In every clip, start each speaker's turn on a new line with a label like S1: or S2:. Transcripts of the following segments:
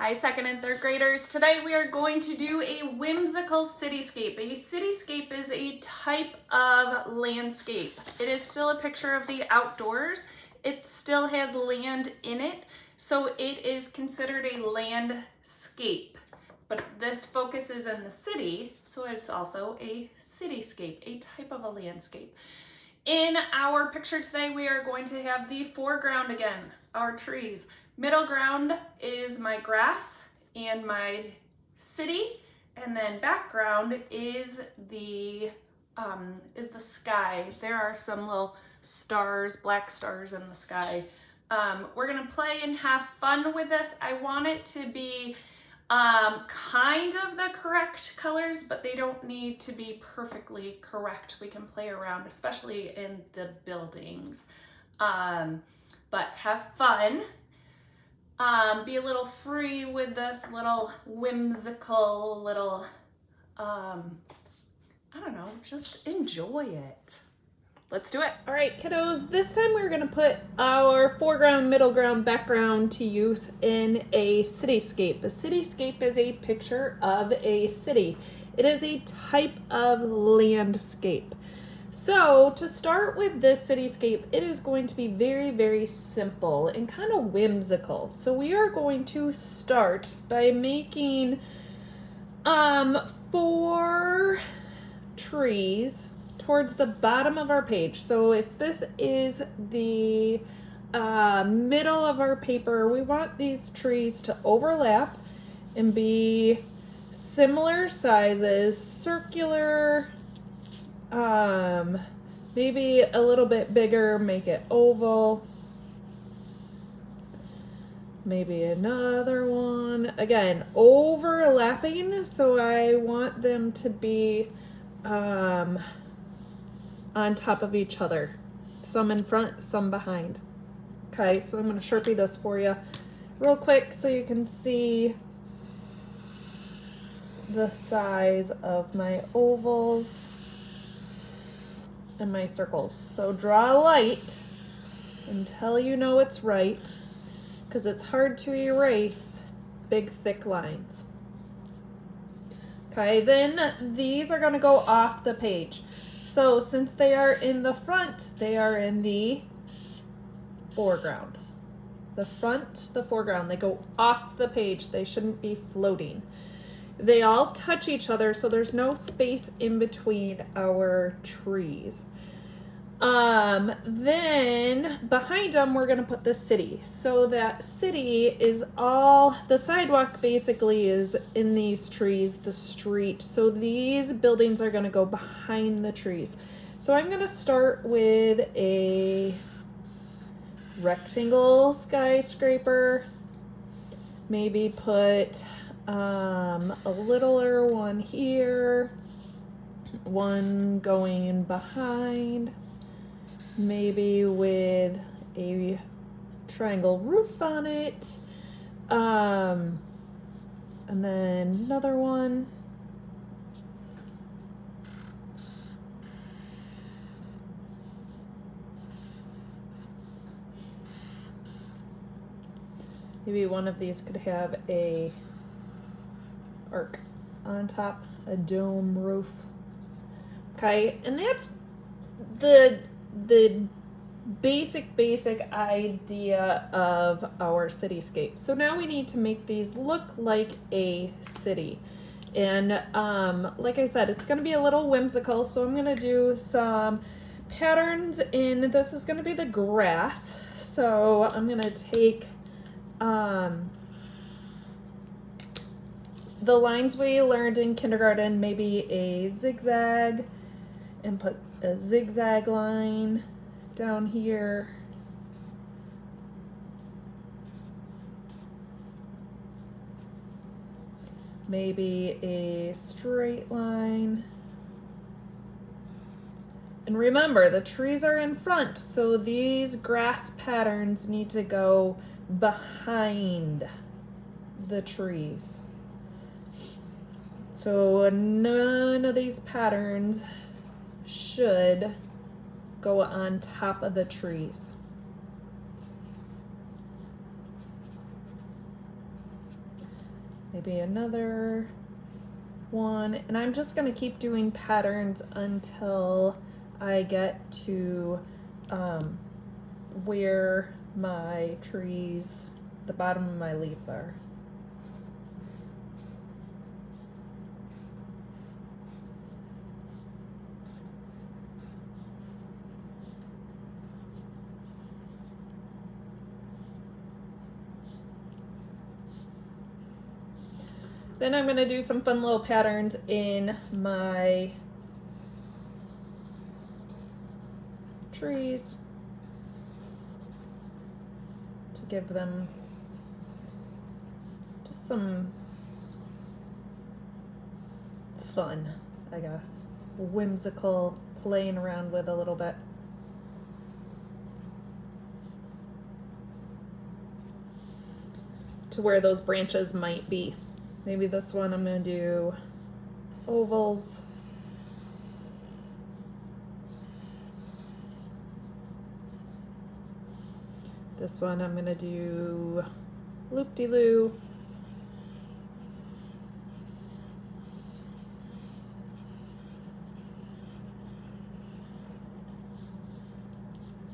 S1: Hi, second and third graders. Today we are going to do a whimsical cityscape. A cityscape is a type of landscape. It is still a picture of the outdoors. It still has land in it, so it is considered a landscape. But this focuses in the city, so it's also a cityscape, a type of a landscape. In our picture today, we are going to have the foreground again, our trees. Middle ground is my grass and my city, and then background is the sky. There are some little stars, black stars in the sky. We're gonna play and have fun with this. I want it to be kind of the correct colors, but they don't need to be perfectly correct. We can play around, especially in the buildings. But have fun. Be a little free with this little whimsical little, I don't know, just enjoy it. Let's do it. All right, kiddos, this time we're gonna put our foreground, middle ground, background to use in a cityscape. A cityscape is a picture of a city. It is a type of landscape. So to start with this cityscape, it is going to be very, very simple and kind of whimsical. So we are going to start by making 4 trees towards the bottom of our page. So if this is the middle of our paper, we want these trees to overlap and be similar sizes, circular, maybe a little bit bigger, make it oval. Maybe another one. Again, overlapping, so I want them to be on top of each other. Some in front, some behind. Okay, so I'm going to Sharpie this for you real quick so you can see the size of my ovals and my circles. So draw a light until you know it's right, because it's hard to erase big thick lines. Okay, then these are going to go off the page. So since they are in the front, they are in the foreground. The front, the foreground, they go off the page. They shouldn't be floating. They all touch each other, so there's no space in between our trees. Then behind them, we're gonna put the city. So that city is all, the sidewalk basically is in these trees, the street. So these buildings are gonna go behind the trees. So I'm gonna start with a rectangle skyscraper, maybe put a littler one here, one going behind, maybe with a triangle roof on it, and then another one. Maybe one of these could have a arc on top, a dome roof. Okay, and that's the basic idea of our cityscape. So now we need to make these look like a city. And like I said, it's gonna be a little whimsical, so I'm gonna do some patterns in, this is gonna be the grass. So I'm gonna take the lines we learned in kindergarten, maybe a zigzag, and put a zigzag line down here. Maybe a straight line. And remember, the trees are in front, so these grass patterns need to go behind the trees. So none of these patterns should go on top of the trees. maybe another one, and I'm just gonna keep doing patterns until I get to where my trees, the bottom of my leaves are. Then I'm gonna do some fun little patterns in my trees to give them just some fun, I guess. Whimsical, playing around with a little bit. To where those branches might be. Maybe this one I'm gonna do ovals. This one I'm gonna do loop-de-loo.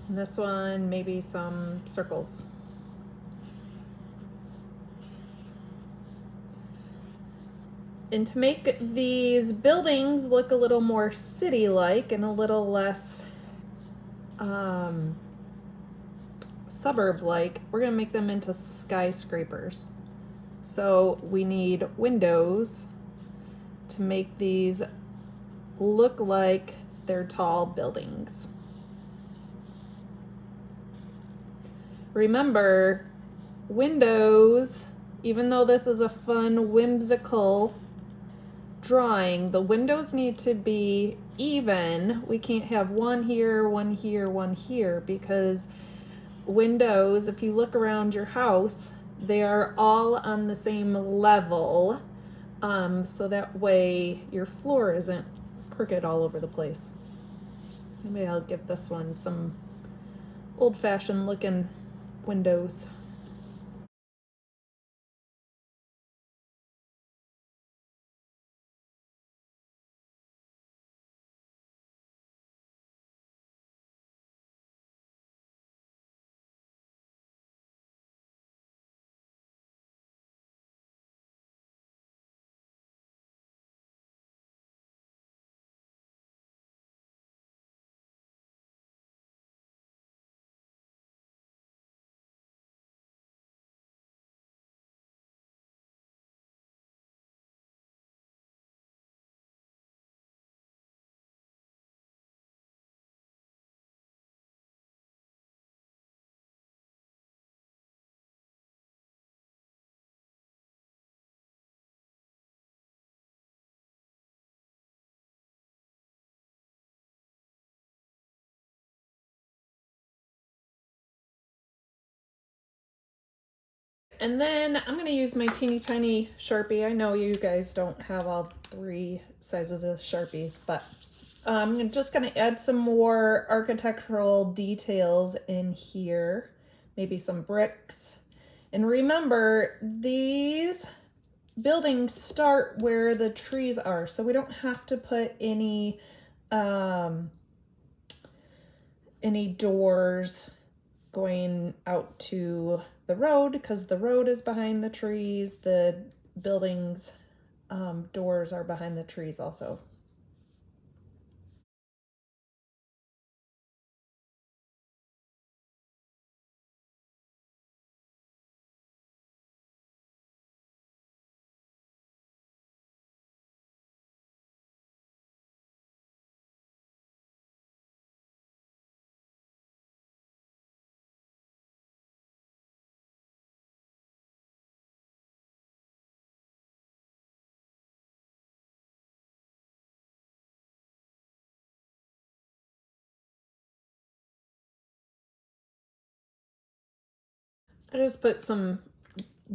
S1: And this one, maybe some circles. And to make these buildings look a little more city-like and a little less suburb-like, we're gonna make them into skyscrapers. So we need windows to make these look like they're tall buildings. Remember, windows, even though this is a fun, whimsical drawing, the windows need to be even. We can't have one here, one here, one here, because windows, if you look around your house, they are all on the same level, so that way your floor isn't crooked all over the place. Maybe I'll give this one some old-fashioned looking windows. And then I'm going to use my teeny tiny Sharpie. I know you guys don't have all 3 sizes of Sharpies, but I'm just going to add some more architectural details in here. Maybe some bricks. And remember, these buildings start where the trees are, so we don't have to put any doors going out to the road, because the road is behind the trees. The buildings doors are behind the trees also. I just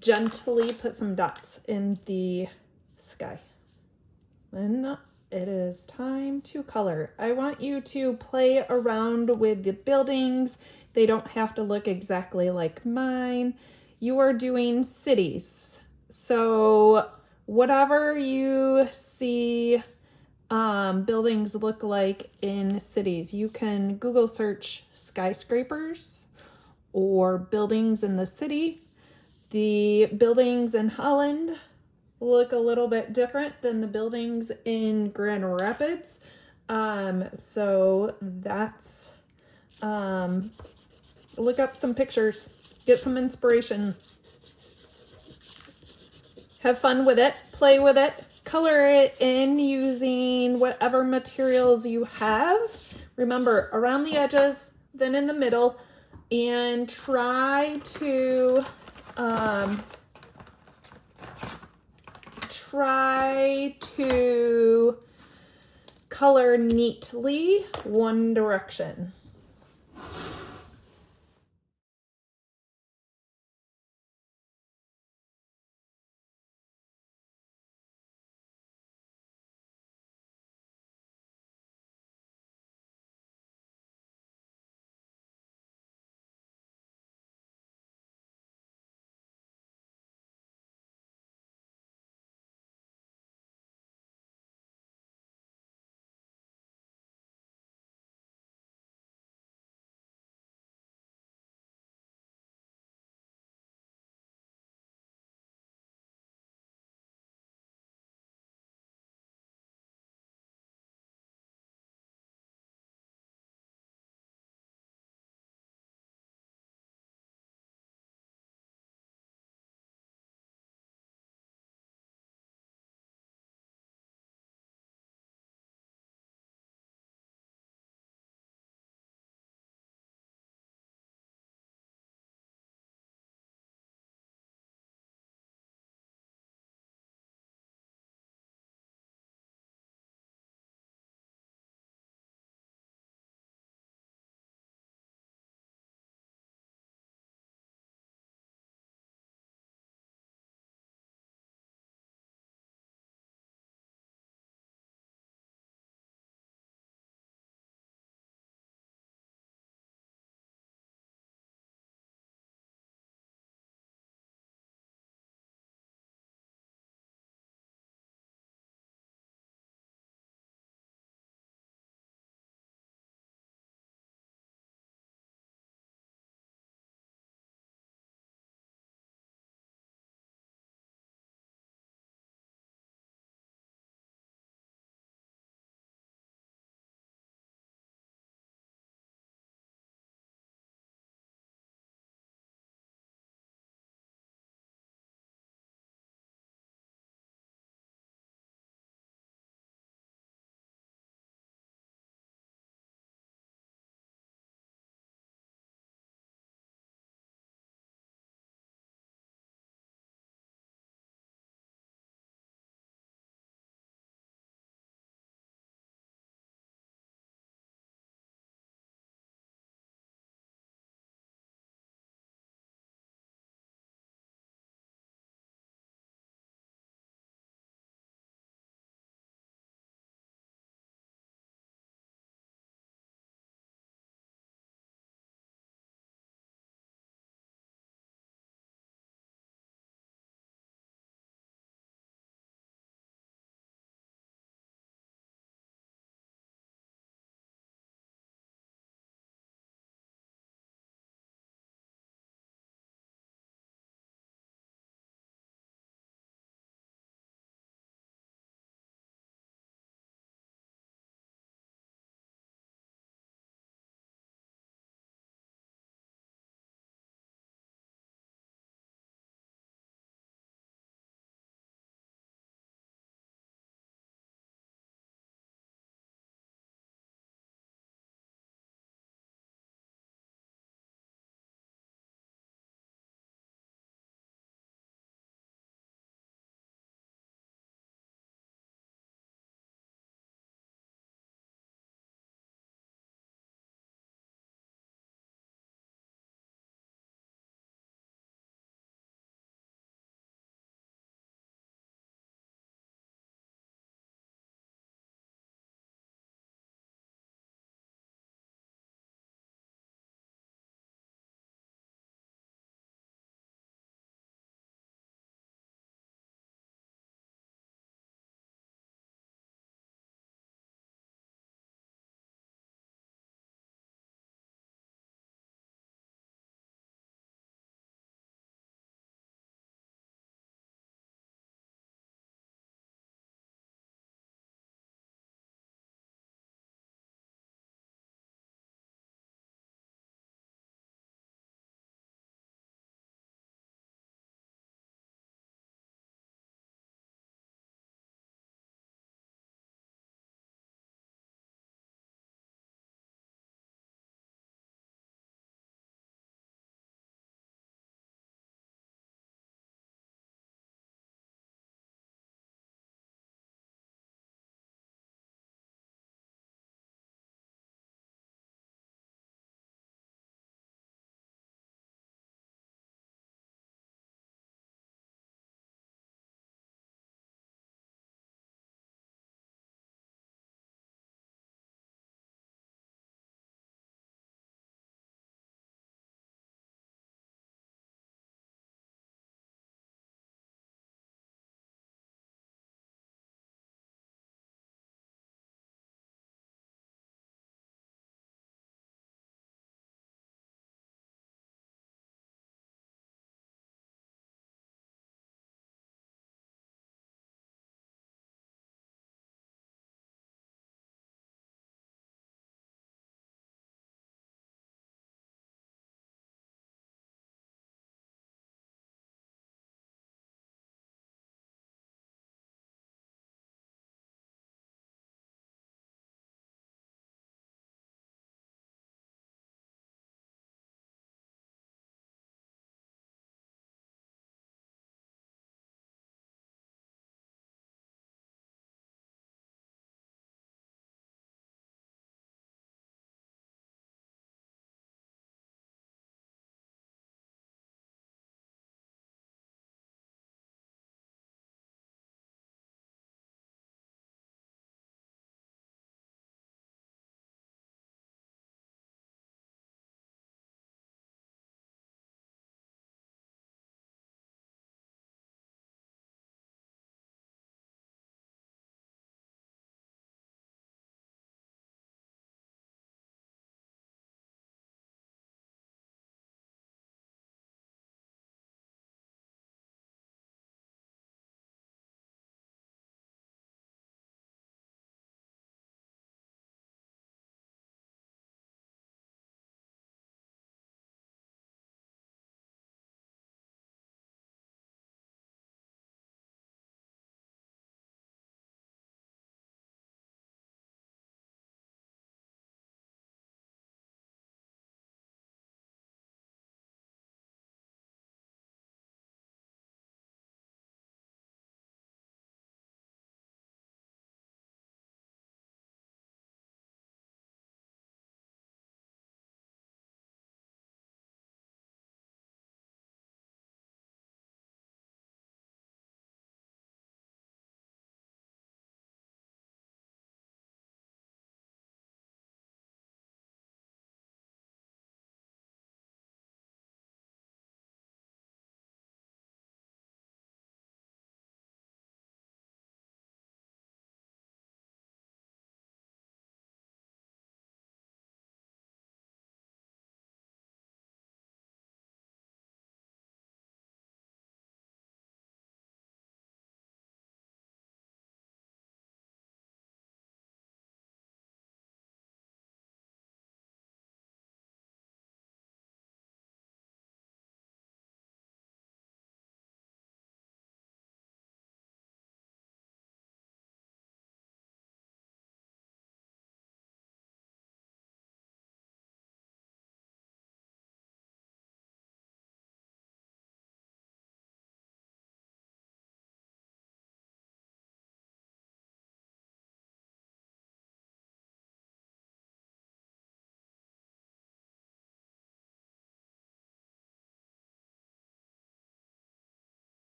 S1: gently put some dots in the sky. And it is time to color. I want you to play around with the buildings. They don't have to look exactly like mine. You are doing cities. So whatever you see buildings look like in cities, you can Google search skyscrapers or buildings in the city. The buildings in Holland look a little bit different than the buildings in Grand Rapids. So that's, look up some pictures, get some inspiration. Have fun with it, play with it, color it in using whatever materials you have. Remember, around the edges, then in the middle, and try to color neatly one direction.